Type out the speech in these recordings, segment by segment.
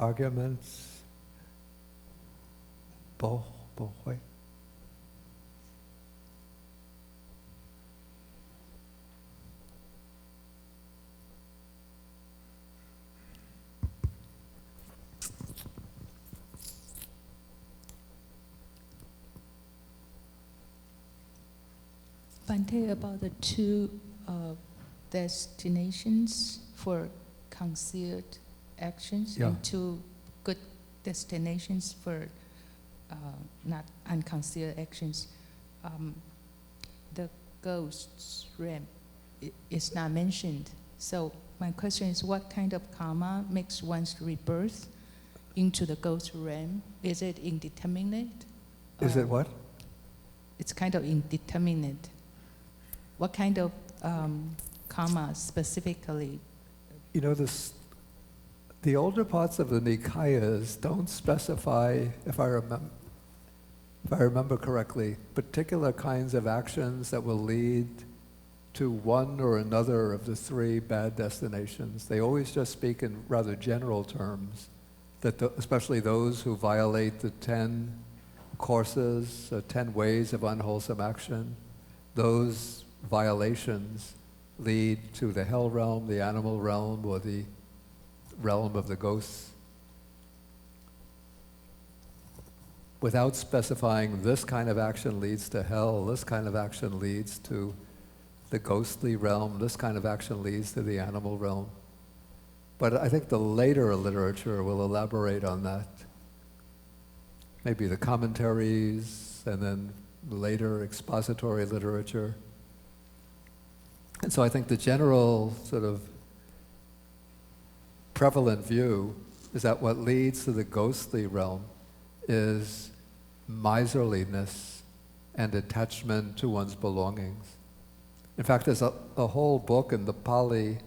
arguments. Bo Hui. Bhante, about the two destinations for concealed actions and two good destinations for not unconcealed actions. The ghost's realm is not mentioned. So my question is, what kind of karma makes one's rebirth into the ghost realm? Is it indeterminate? Is it what? It's kind of indeterminate. What kind of karma specifically? You know, the older parts of the Nikayas don't specify, if I remember correctly, particular kinds of actions that will lead to one or another of the three bad destinations. They always just speak in rather general terms, that especially those who violate the 10 courses, 10 ways of unwholesome action, those violations lead to the hell realm, the animal realm, or the realm of the ghosts. Without specifying this kind of action leads to hell, this kind of action leads to the ghostly realm, this kind of action leads to the animal realm. But I think the later literature will elaborate on that. Maybe the commentaries, and then later expository literature. And so I think the general sort of prevalent view is that what leads to the ghostly realm is miserliness and attachment to one's belongings. In fact, there's a whole book in the Pali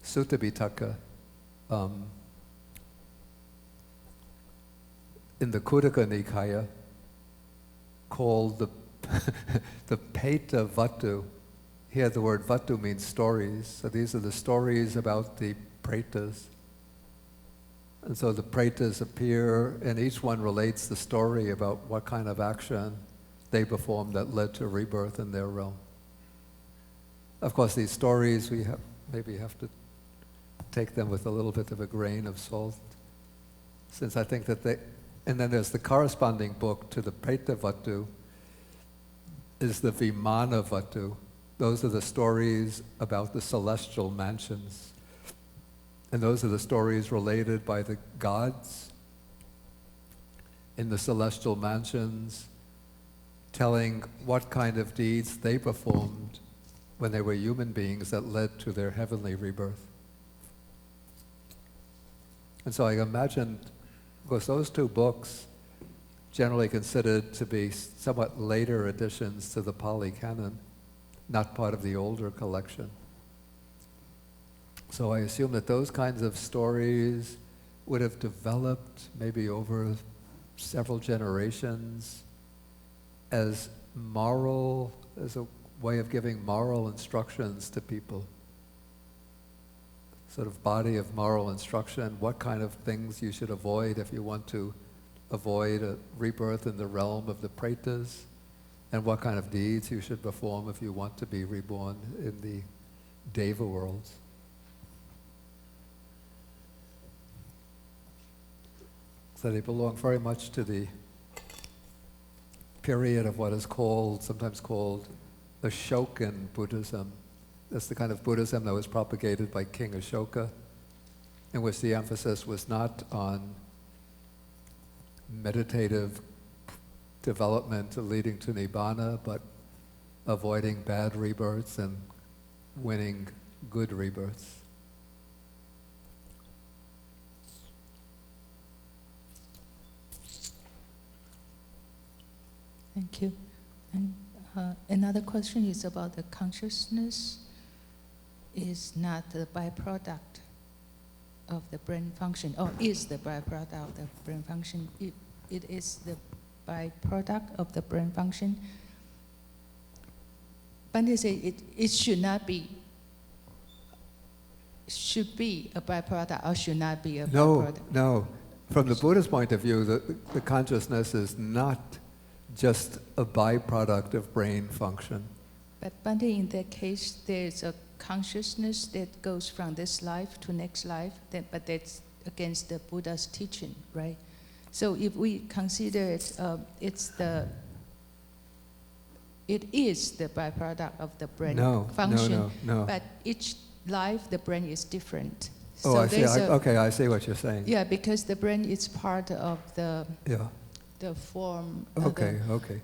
Sutta Pitaka, in the Duka Nikāya, called the Peta Vatu. Here the word Vatu means stories, so these are the stories about the pretas. And so the pretas appear, and each one relates the story about what kind of action they performed that led to rebirth in their realm. Of course, these stories, we maybe have to take them with a little bit of a grain of salt, since I think that and then there's the corresponding book to the Preta Vatu, is the Vimana Vatu. Those are the stories about the celestial mansions. And those are the stories related by the gods in the celestial mansions, telling what kind of deeds they performed when they were human beings that led to their heavenly rebirth. And so I imagine, of course, those two books, generally considered to be somewhat later additions to the Pali Canon, not part of the older collection. So I assume that those kinds of stories would have developed maybe over several generations as a way of giving moral instructions to people. Sort of body of moral instruction, what kind of things you should avoid if you want to avoid a rebirth in the realm of the pretas, and what kind of deeds you should perform if you want to be reborn in the Deva worlds. So they belong very much to the period of what is sometimes called Ashokan Buddhism. That's the kind of Buddhism that was propagated by King Ashoka, in which the emphasis was not on meditative development leading to Nibbana, but avoiding bad rebirths and winning good rebirths. Thank you. And another question is about the consciousness is not the byproduct of the brain function, or is the byproduct of the brain function. It is the byproduct of the brain function. But they say it should not be should be a byproduct or should not be a No, byproduct? no. From the Buddhist point of view, the consciousness is not just a byproduct of brain function. But Bhante, in that case, there's a consciousness that goes from this life to next life, but that's against the Buddha's teaching, right? So if we consider it, it is the byproduct of the brain function. No. But each life, the brain is different. Oh, so I see. I see what you're saying. Yeah, because the brain is part of the form. Okay.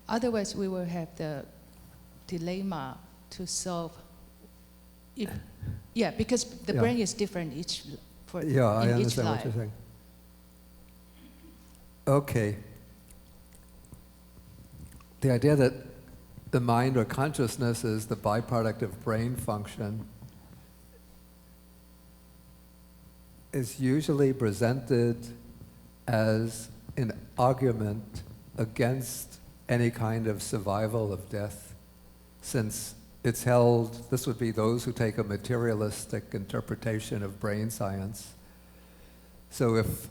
Otherwise, we will have the dilemma to solve. Because the brain is different in each I understand life. what you're saying. Okay. The idea that the mind or consciousness is the byproduct of brain function is usually presented as an argument against any kind of survival of death, since it's held, this would be those who take a materialistic interpretation of brain science. So if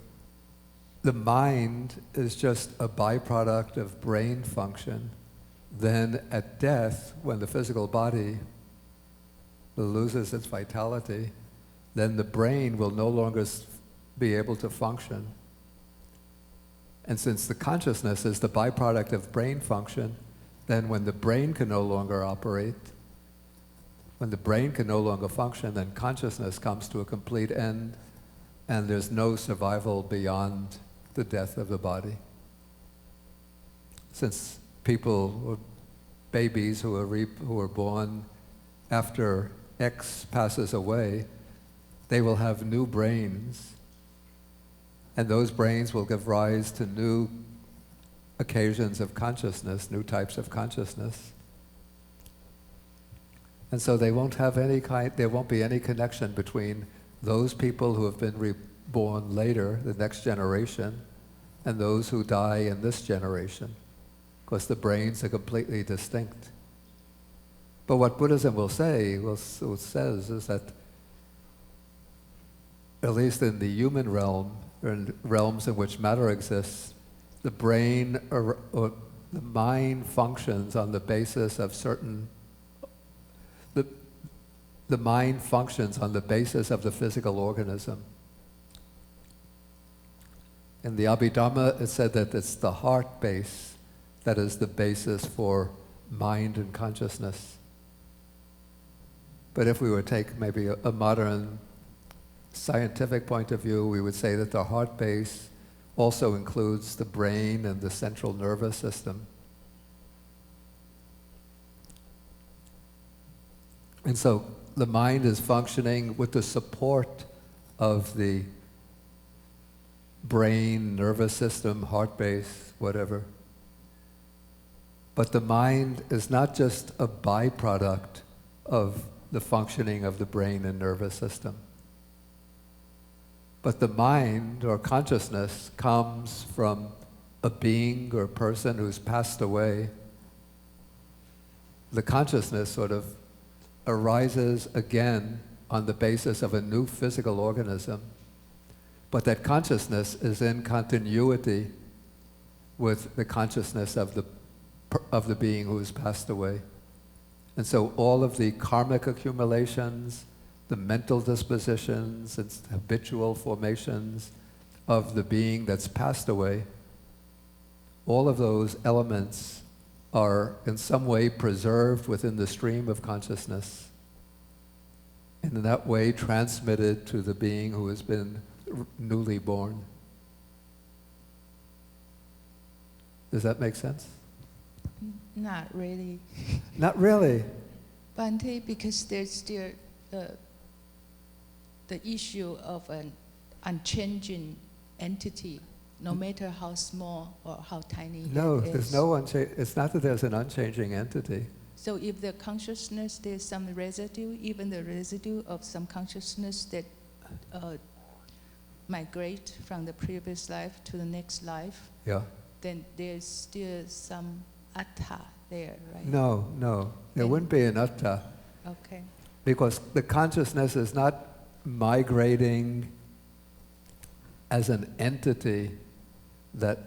the mind is just a byproduct of brain function, then at death, when the physical body loses its vitality, then the brain will no longer be able to function. And since the consciousness is the byproduct of brain function, then when the brain can no longer operate, when the brain can no longer function, then consciousness comes to a complete end, and there's no survival beyond the death of the body. Since people, or babies who are born after X passes away, they will have new brains, and those brains will give rise to new occasions of consciousness, new types of consciousness. And so there won't be any connection between those people who have been reborn later, the next generation, and those who die in this generation, because the brains are completely distinct. But what Buddhism says is that, at least in the human realm, or in realms in which matter exists, the brain or the mind functions on the basis of certain. The mind functions on the basis of the physical organism. In the Abhidhamma, it said that it's the heart base that is the basis for mind and consciousness. But if we were to take maybe a modern scientific point of view, we would say that the heart base also includes the brain and the central nervous system. And so the mind is functioning with the support of the brain, nervous system, heart base, whatever. But the mind is not just a byproduct of the functioning of the brain and nervous system. But the mind or consciousness comes from a being or a person who's passed away. The consciousness sort of arises again on the basis of a new physical organism, but that consciousness is in continuity with the consciousness of the being who has passed away. And so all of the karmic accumulations, the mental dispositions and habitual formations of the being that's passed away, all of those elements are in some way preserved within the stream of consciousness, and in that way transmitted to the being who has been newly born. Does that make sense? Not really. Not really? Bhante, because there's still the issue of an unchanging entity, no matter how small or how tiny it is. There's no it's not that there's an unchanging entity. So if the consciousness, there's some residue, even the residue of some consciousness that migrate from the previous life to the next life, then there's still some atta there, right? No. There wouldn't be an atta. Okay. Because the consciousness is not migrating as an entity that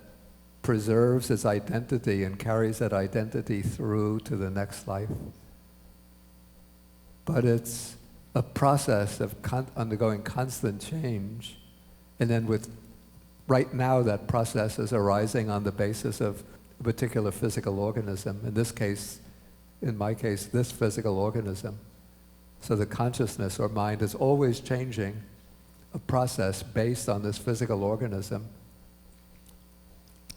preserves its identity and carries that identity through to the next life. But it's a process of undergoing constant change, and then right now that process is arising on the basis of a particular physical organism. In my case, this physical organism. So the consciousness or mind is always changing, a process based on this physical organism.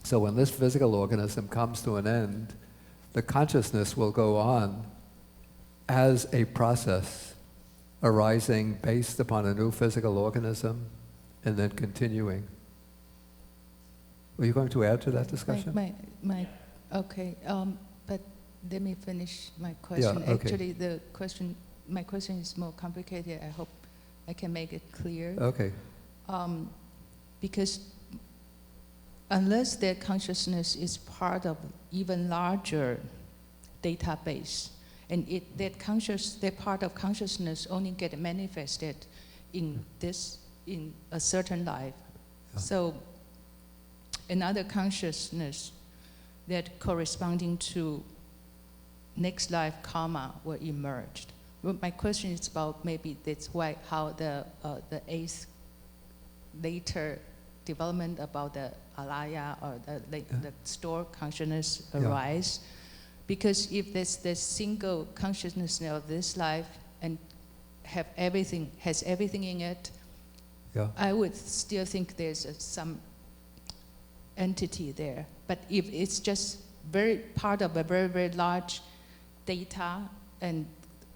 So when this physical organism comes to an end, the consciousness will go on as a process arising based upon a new physical organism and then continuing. Were you going to add to that discussion? Okay, but let me finish my question. Yeah, okay. Actually, my question is more complicated. I hope I can make it clear. Okay. Because unless their consciousness is part of even larger database, and that part of consciousness only get manifested in a certain life. Yeah. So another consciousness that corresponding to next life karma will emerge. Well, my question is about maybe that's how the eighth later development about the alaya or the store consciousness arise. Because if there's this single consciousness of this life and has everything in it, I would still think there's some entity there. But if it's just very part of a very, very large data and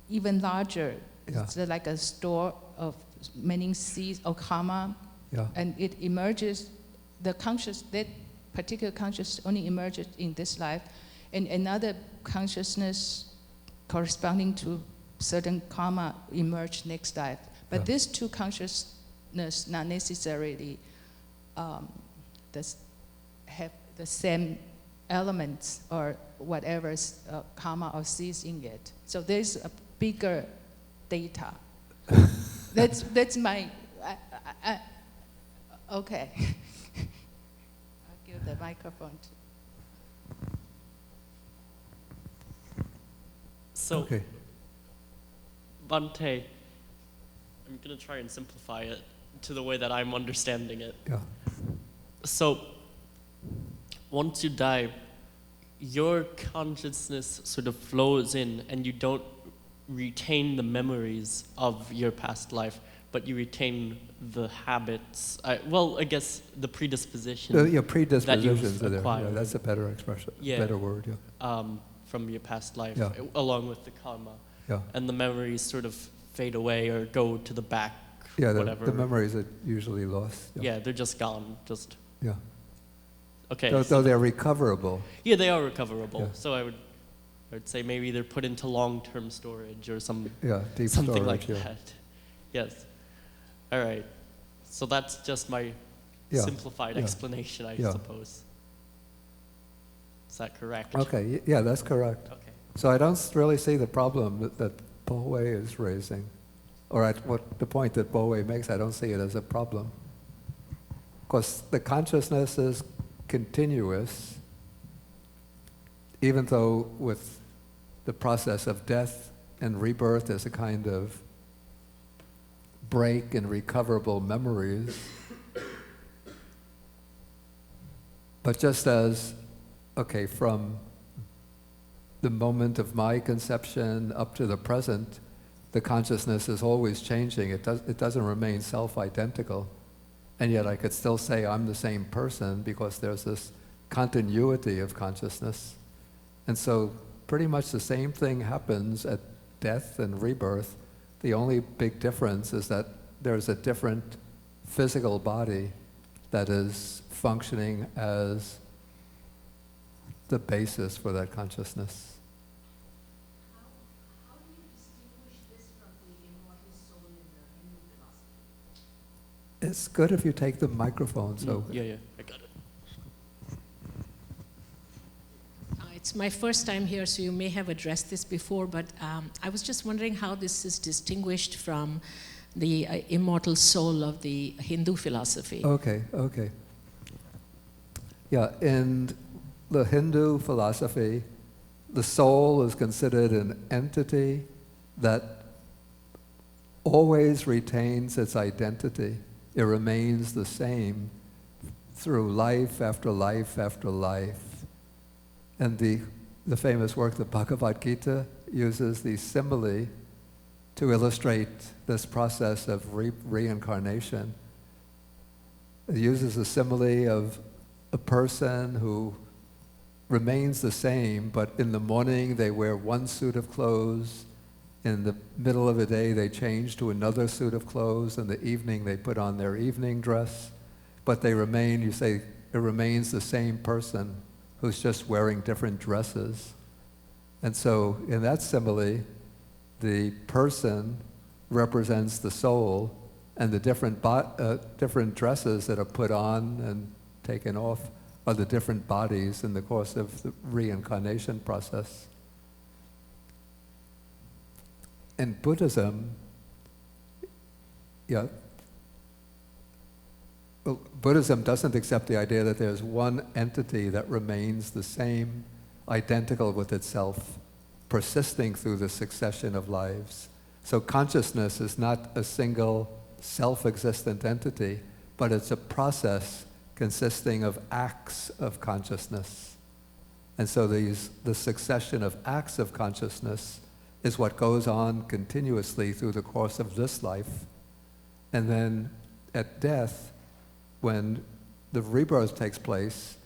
even larger, it's like a store of many seeds of karma, and it emerges, that particular consciousness only emerges in this life, and another consciousness corresponding to certain karma emerge next life. But these two consciousness not necessarily have the same elements or whatever karma or seeds in it. So there's a bigger data. That's my. Okay. I'll give the microphone to. So, Bhante, I'm going to try and simplify it to the way that I'm understanding it. Yeah. So, once you die, your consciousness sort of flows in and you don't retain the memories of your past life, but you retain the habits, I guess the predisposition. Your predispositions that are you've there. Yeah, that's a better expression, better word. From your past life, Yeah. along with the karma. Yeah. And the memories sort of fade away or go to the back, whatever. The memories are usually lost. Yeah, they're just gone, Yeah. Okay. Though they're recoverable. Yeah, they are recoverable. Yeah. So I would say maybe they're put into long-term storage or something Deep storage, like that. Yes. All right. So that's just my simplified explanation, I suppose. Is that correct? Okay, yeah, that's correct. Okay. So I don't really see the problem that Bowe is raising, or the point that Bowe makes, I don't see it as a problem. Of course, the consciousness is continuous, even though with the process of death and rebirth there's a kind of break in recoverable memories. But just as, from the moment of my conception up to the present, the consciousness is always changing. It doesn't remain self-identical. And yet I could still say I'm the same person because there's this continuity of consciousness. And so pretty much the same thing happens at death and rebirth. The only big difference is that there's a different physical body that is functioning as the basis for that consciousness. How do you distinguish this from the immortal soul in the Hindu philosophy? It's good if you take the microphone. So Yeah, I got it. It's my first time here, so you may have addressed this before, but I was just wondering how this is distinguished from the immortal soul of the Hindu philosophy. Okay, okay. Yeah, in the Hindu philosophy, the soul is considered an entity that always retains its identity. It remains the same through life after life after life. And the famous work, the Bhagavad Gita, uses the simile to illustrate this process of reincarnation. It uses the simile of a person who remains the same, but in the morning they wear one suit of clothes, in the middle of the day they change to another suit of clothes, in the evening they put on their evening dress, but they remain, you say, it remains the same person who's just wearing different dresses. And so in that simile, the person represents the soul, and the different dresses that are put on and taken off are the different bodies in the course of the reincarnation process. In Buddhism, Buddhism doesn't accept the idea that there's one entity that remains the same, identical with itself, persisting through the succession of lives. So consciousness is not a single self-existent entity, but it's a process consisting of acts of consciousness. And so the succession of acts of consciousness is what goes on continuously through the course of this life. And then at death, when the rebirth takes place,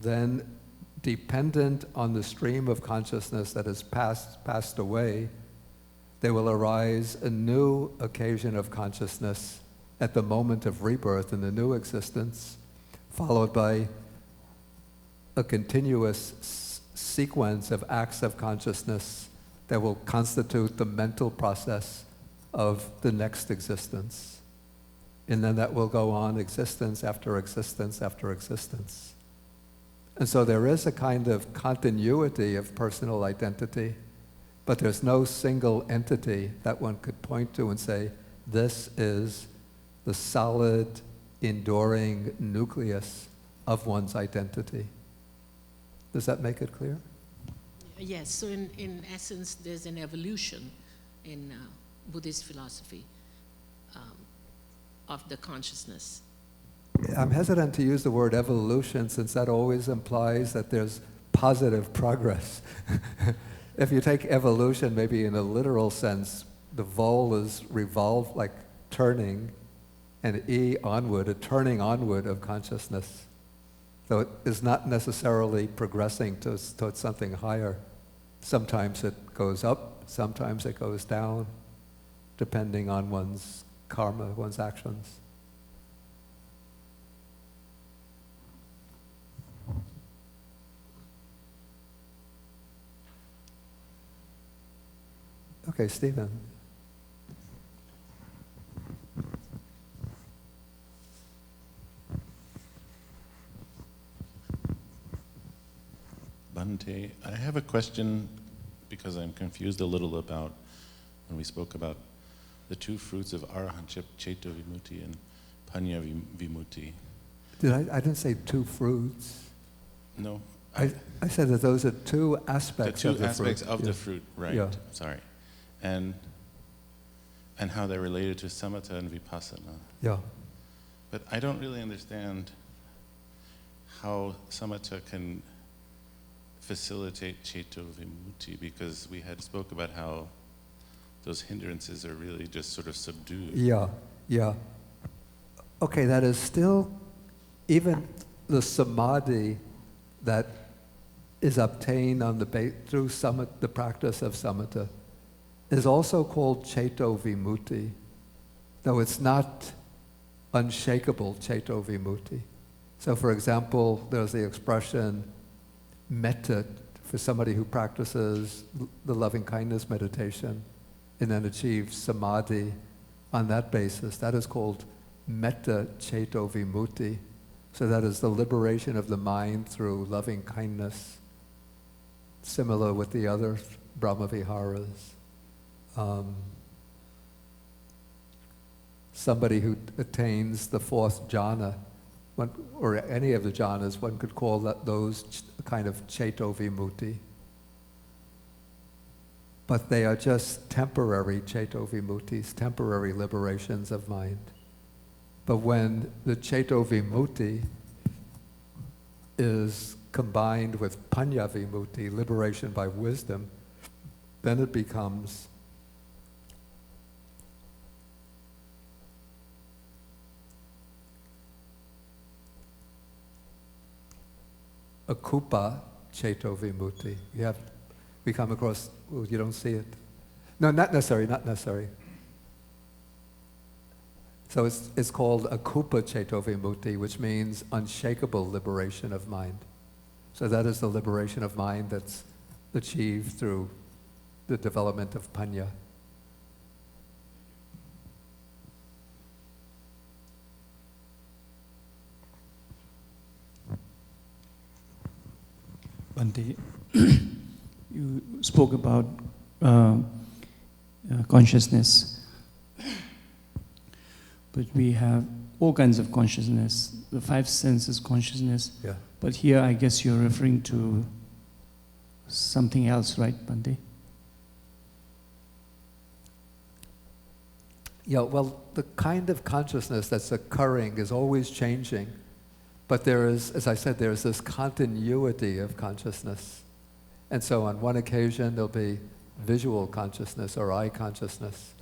then dependent on the stream of consciousness that has passed away, there will arise a new occasion of consciousness at the moment of rebirth in the new existence, followed by a continuous sequence of acts of consciousness that will constitute the mental process of the next existence. And then that will go on existence after existence after existence. And so there is a kind of continuity of personal identity, but there's no single entity that one could point to and say, this is the solid, enduring nucleus of one's identity. Does that make it clear? Yes, so in essence, there's an evolution in Buddhist philosophy of the consciousness. I'm hesitant to use the word evolution since that always implies that there's positive progress. If you take evolution maybe in a literal sense, the vol is revolved, like turning, and E onward, a turning onward of consciousness. So it is not necessarily progressing towards something higher. Sometimes it goes up, sometimes it goes down, depending on one's karma, one's actions. Okay, Stephen. Bhante, I have a question because I'm confused a little about when we spoke about the two fruits of arahantship, Ceto Vimutti and Panya Vimutti. I didn't say two fruits. No. I said that those are two aspects of the fruit. The two aspects of the fruit, right. Yeah. Sorry. And how they're related to samatha and vipassana. Yeah. But I don't really understand how samatha can facilitate Ceto Vimutti, because we had spoke about how those hindrances are really just sort of subdued. Yeah, yeah. Okay, that is still, even the samadhi that is obtained on through the practice of samatha is also called Ceto Vimutti, though it's not unshakable Ceto Vimutti. So for example, there's the expression metta for somebody who practices the loving kindness meditation and then achieves samadhi on that basis. That is called metta Ceto Vimutti. So that is the liberation of the mind through loving kindness, similar with the other Brahma Viharas. somebody who attains the fourth jhana, or any of the jhanas, one could call those kind of ceto vimutti. But they are just temporary ceto vimuttis, temporary liberations of mind. But when the ceto vimutti is combined with panya vimutti, liberation by wisdom, then it becomes akupa ceto vimutti. We come across, you don't see it. No, not necessary. So it's called akupa ceto vimutti, which means unshakable liberation of mind. So that is the liberation of mind that's achieved through the development of panya. Bhante, you spoke about consciousness, but we have all kinds of consciousness, the five senses consciousness. Yeah. But here I guess you're referring to something else, right, Bhante? Yeah, well, the kind of consciousness that's occurring is always changing. But there is, as I said, there is this continuity of consciousness. And so on one occasion there'll be visual consciousness or eye consciousness.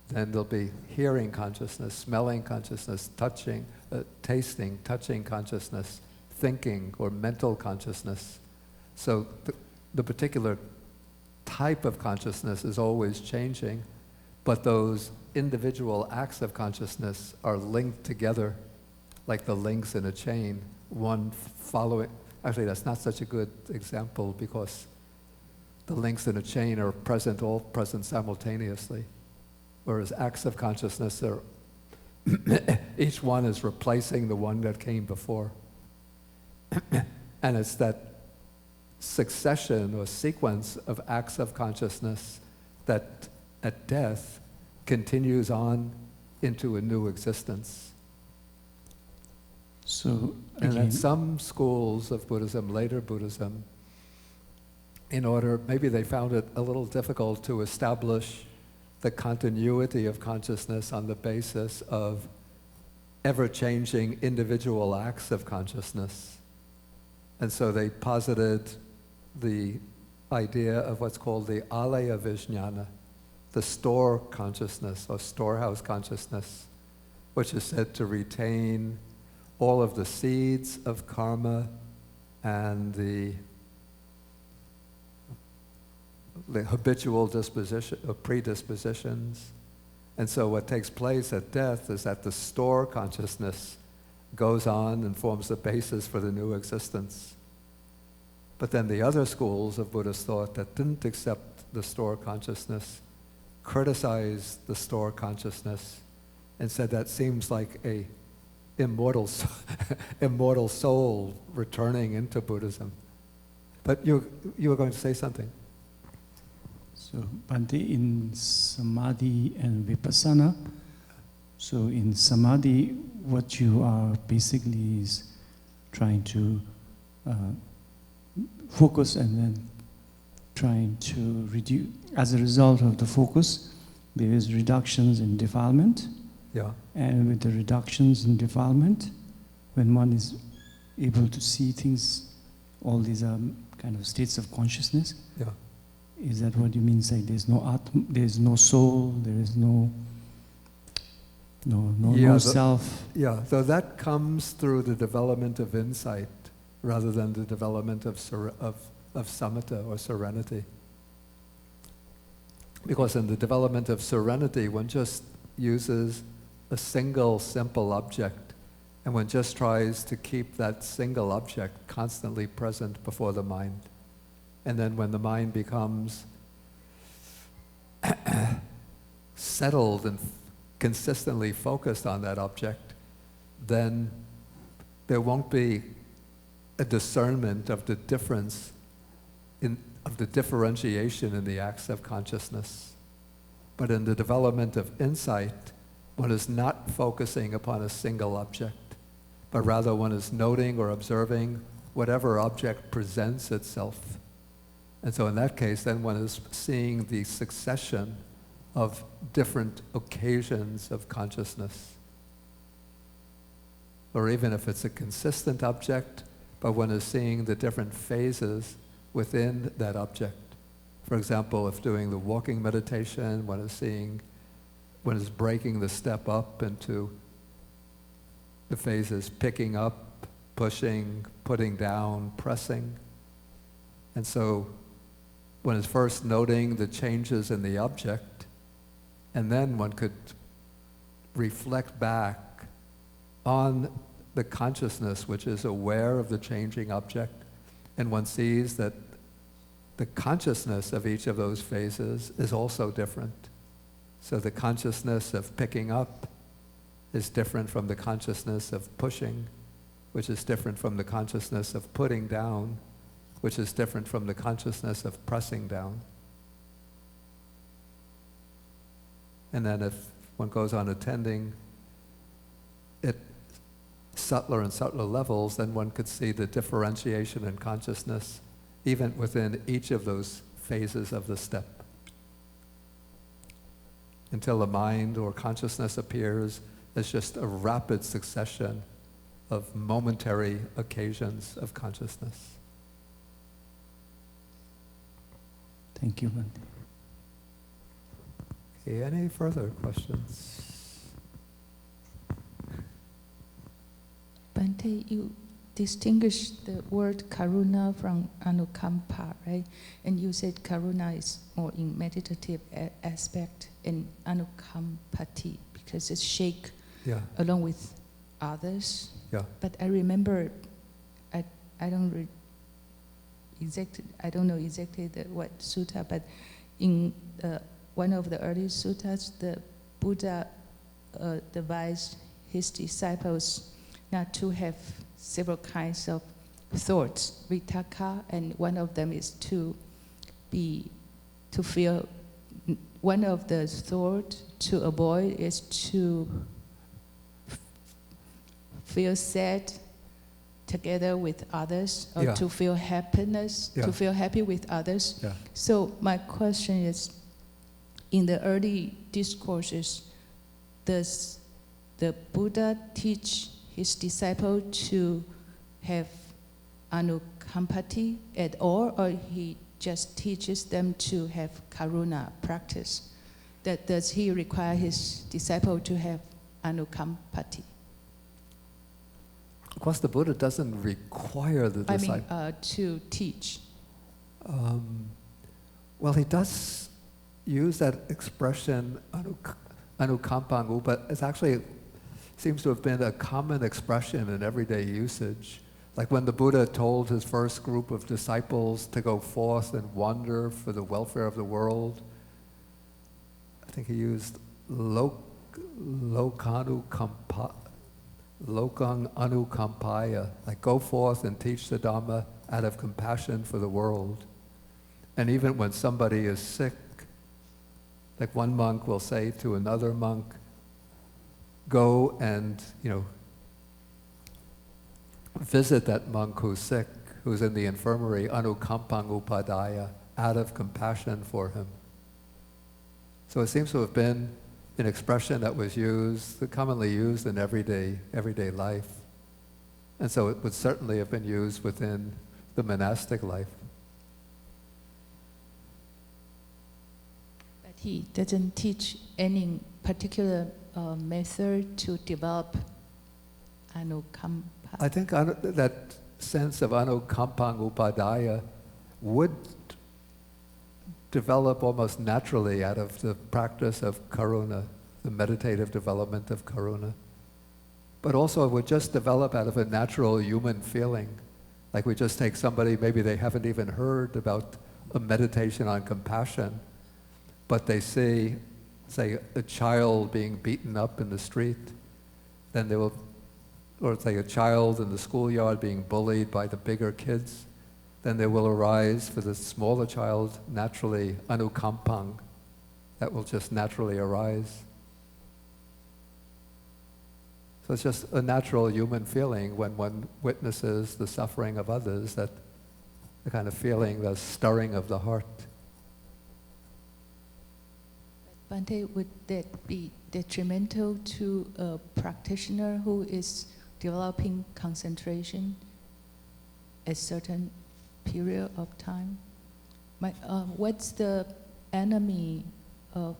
Then there'll be hearing consciousness, smelling consciousness, touching, tasting, touching consciousness, thinking or mental consciousness. So the particular type of consciousness is always changing, but those individual acts of consciousness are linked together like the links in a chain, one following. Actually, that's not such a good example because the links in a chain are all present simultaneously, whereas acts of consciousness are each one is replacing the one that came before. And it's that succession or sequence of acts of consciousness that at death continues on into a new existence. So, and again, at some schools of Buddhism, later Buddhism, maybe they found it a little difficult to establish the continuity of consciousness on the basis of ever-changing individual acts of consciousness. And so they posited the idea of what's called the alaya vijnana, the store consciousness or storehouse consciousness, which is said to retain all of the seeds of karma and the habitual disposition or predispositions. And so what takes place at death is that the store consciousness goes on and forms the basis for the new existence. But then the other schools of Buddhist thought that didn't accept the store consciousness criticized the store consciousness and said that seems like a immortal soul returning into Buddhism. But you were going to say something. So, Bhante, in Samadhi and Vipassana, so in Samadhi, what you are basically is trying to focus and then trying to reduce. As a result of the focus, there is reductions in defilement. Yeah. And with the reductions in defilement, when one is able to see things, all these kind of states of consciousness. Yeah. Is that what you mean? Say there's no atma, there's no soul, there is no self. Yeah, so that comes through the development of insight rather than the development of samatha or serenity. Because in the development of serenity, one just uses a single simple object, and one just tries to keep that single object constantly present before the mind. And then when the mind becomes settled and consistently focused on that object, then there won't be a discernment of the difference, of the differentiation in the acts of consciousness. But in the development of insight, one is not focusing upon a single object, but rather one is noting or observing whatever object presents itself. And so in that case, then one is seeing the succession of different occasions of consciousness. Or even if it's a consistent object, but one is seeing the different phases within that object. For example, if doing the walking meditation, one is breaking the step up into the phases, picking up, pushing, putting down, pressing. And so one is first noting the changes in the object, and then one could reflect back on the consciousness which is aware of the changing object, and one sees that the consciousness of each of those phases is also different. So the consciousness of picking up is different from the consciousness of pushing, which is different from the consciousness of putting down, which is different from the consciousness of pressing down. And then if one goes on attending at subtler and subtler levels, then one could see the differentiation in consciousness even within each of those phases of the step, until the mind or consciousness appears as just a rapid succession of momentary occasions of consciousness. Thank you, Bhante. Okay, any further questions? Bhante, you distinguish the word karuna from anukampa, right? And you said karuna is more in meditative aspect, and anukampati because it's shake along with others. Yeah. But I remember, I don't know exactly what sutta, but in one of the early suttas, the Buddha advised his disciples not to have several kinds of thoughts, vitakka, and one of them is to feel. One of the thoughts to avoid is to feel sad together with others, or to feel happiness, to feel happy with others. Yeah. So my question is, in the early discourses, does the Buddha teach his disciple to have anukampati at all, or he just teaches them to have karuna practice? Does he require his disciple to have anukampati? Of course, the Buddha doesn't require the disciple. To teach. Well, he does use that expression, anukampangu, but it actually seems to have been a common expression in everyday usage. Like when the Buddha told his first group of disciples to go forth and wander for the welfare of the world, I think he used lokang anukampaya, like go forth and teach the Dhamma out of compassion for the world. And even when somebody is sick, like one monk will say to another monk, go and, visit that monk who's sick, who's in the infirmary, anukampang upadaya, out of compassion for him. So it seems to have been an expression that was commonly used in everyday life. And so it would certainly have been used within the monastic life. But he doesn't teach any particular method to develop anukampa. I think that sense of anukampang upadaya would develop almost naturally out of the practice of karuna, the meditative development of karuna. But also it would just develop out of a natural human feeling. Like we just take somebody, maybe they haven't even heard about a meditation on compassion, but they see, say, a child being beaten up in the street, then they will, or say a child in the schoolyard being bullied by the bigger kids, then there will arise for the smaller child naturally anukampang, that will just naturally arise. So it's just a natural human feeling when one witnesses the suffering of others, that the kind of feeling, the stirring of the heart. Bhante, would that be detrimental to a practitioner who is developing concentration a certain period of time? What's the enemy of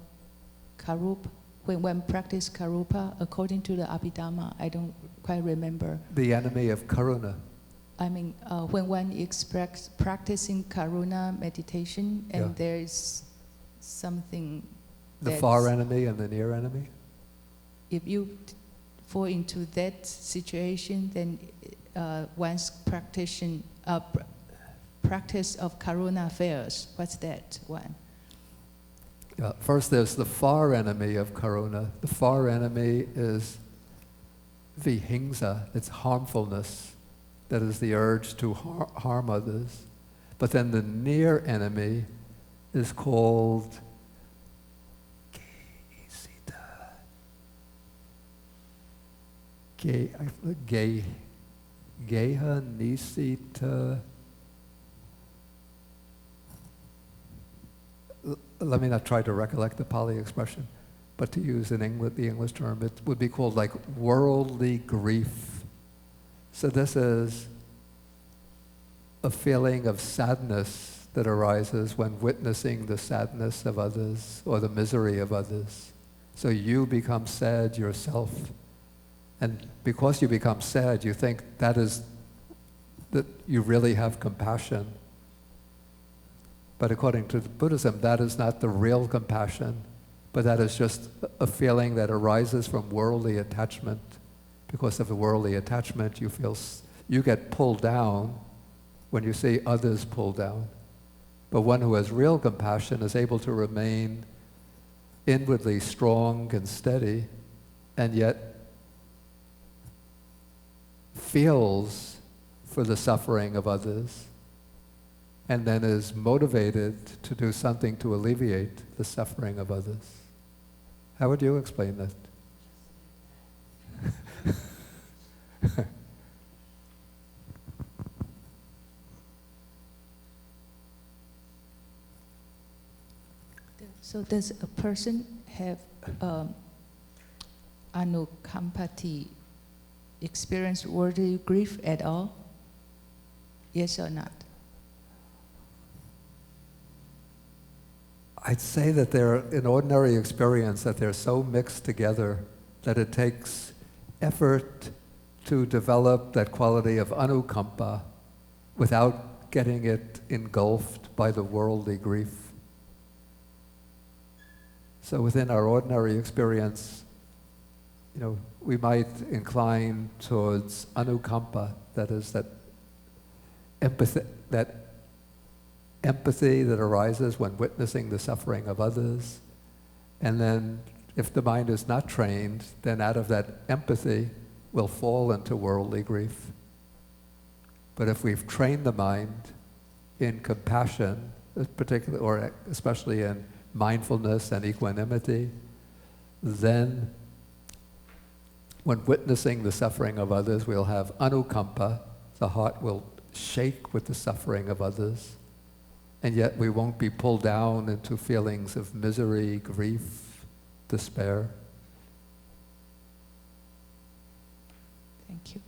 karupa? When one practice karupa, according to the Abhidhamma, I don't quite remember. The enemy of karuna. I mean, when one is practicing karuna meditation and Yeah. there is something The that's, far enemy and the near enemy? if you fall into that situation, then one's practice of karuna fails. What's that one? First, there's the far enemy of karuna. The far enemy is vihingsa, it's harmfulness. That is the urge to harm others. But then the near enemy is called geha nisita. Let me not try to recollect the Pali expression, but to use the English term, it would be called like worldly grief. So this is a feeling of sadness that arises when witnessing the sadness of others or the misery of others. So you become sad yourself. And because you become sad, you think that you really have compassion. But according to Buddhism, that is not the real compassion, but that is just a feeling that arises from worldly attachment. Because of the worldly attachment, you get pulled down when you see others pulled down. But one who has real compassion is able to remain inwardly strong and steady, and yet feels for the suffering of others, and then is motivated to do something to alleviate the suffering of others. How would you explain that? So does a person have anukampati, experience worldly grief at all? Yes or not? I'd say that they're, in ordinary experience, that they're so mixed together that it takes effort to develop that quality of anukampa without getting it engulfed by the worldly grief. So within our ordinary experience, we might incline towards anukampa, that is that empathy that arises when witnessing the suffering of others. And then if the mind is not trained, then out of that empathy will fall into worldly grief. But if we've trained the mind in compassion, particularly or especially in mindfulness and equanimity, then when witnessing the suffering of others, we'll have anukampa, the heart will shake with the suffering of others, and yet we won't be pulled down into feelings of misery, grief, despair. Thank you.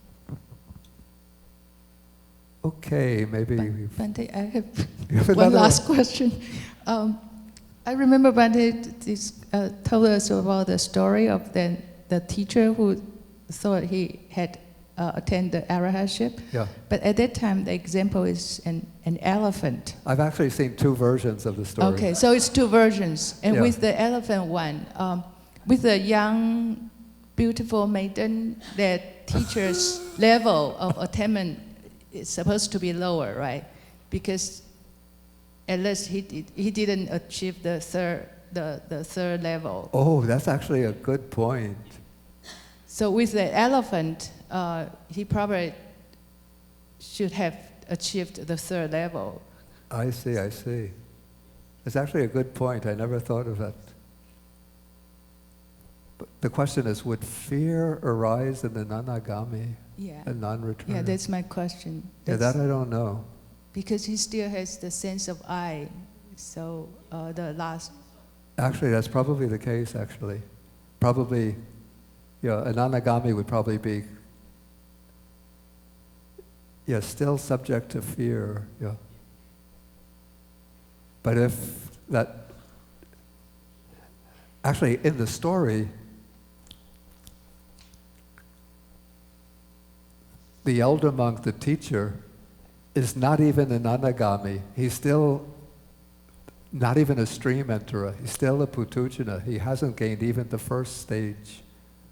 Okay, maybe Bhante, I have have one another last question. I remember Bhante told us about the story of the teacher who thought he had attained the arahantship. Yeah. But at that time, the example is an elephant. I've actually seen two versions of the story. Okay, so it's two versions. And Yeah. with the elephant one, with the young, beautiful maiden, the teacher's level of attainment is supposed to be lower, right? Because at least he didn't achieve the third level. Oh, that's actually a good point. So with the elephant, he probably should have achieved the third level. I see. It's actually a good point. I never thought of that. But the question is, would fear arise in the non-agami, Yeah. a non-returner? Yeah, that's my question. Yeah, that I don't know. Because he still has the sense of I. So the last. Actually, that's probably the case, actually. Probably, yeah, a non-agami would probably be, yeah, still subject to fear, yeah. But if that, actually in the story, the elder monk, the teacher, is not even an anagami. He's still not even a stream enterer. He's still a putujana. He hasn't gained even the first stage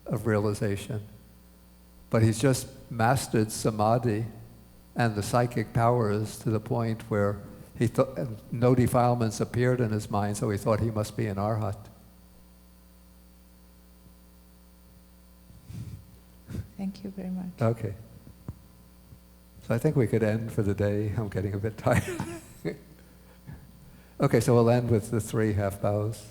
of realization. But he's just mastered samadhi and the psychic powers to the point where he thought no defilements appeared in his mind, so he thought he must be an arhat. Thank you very much. Okay. So I think we could end for the day. I'm getting a bit tired. Okay, so we'll end with the 3 half bows.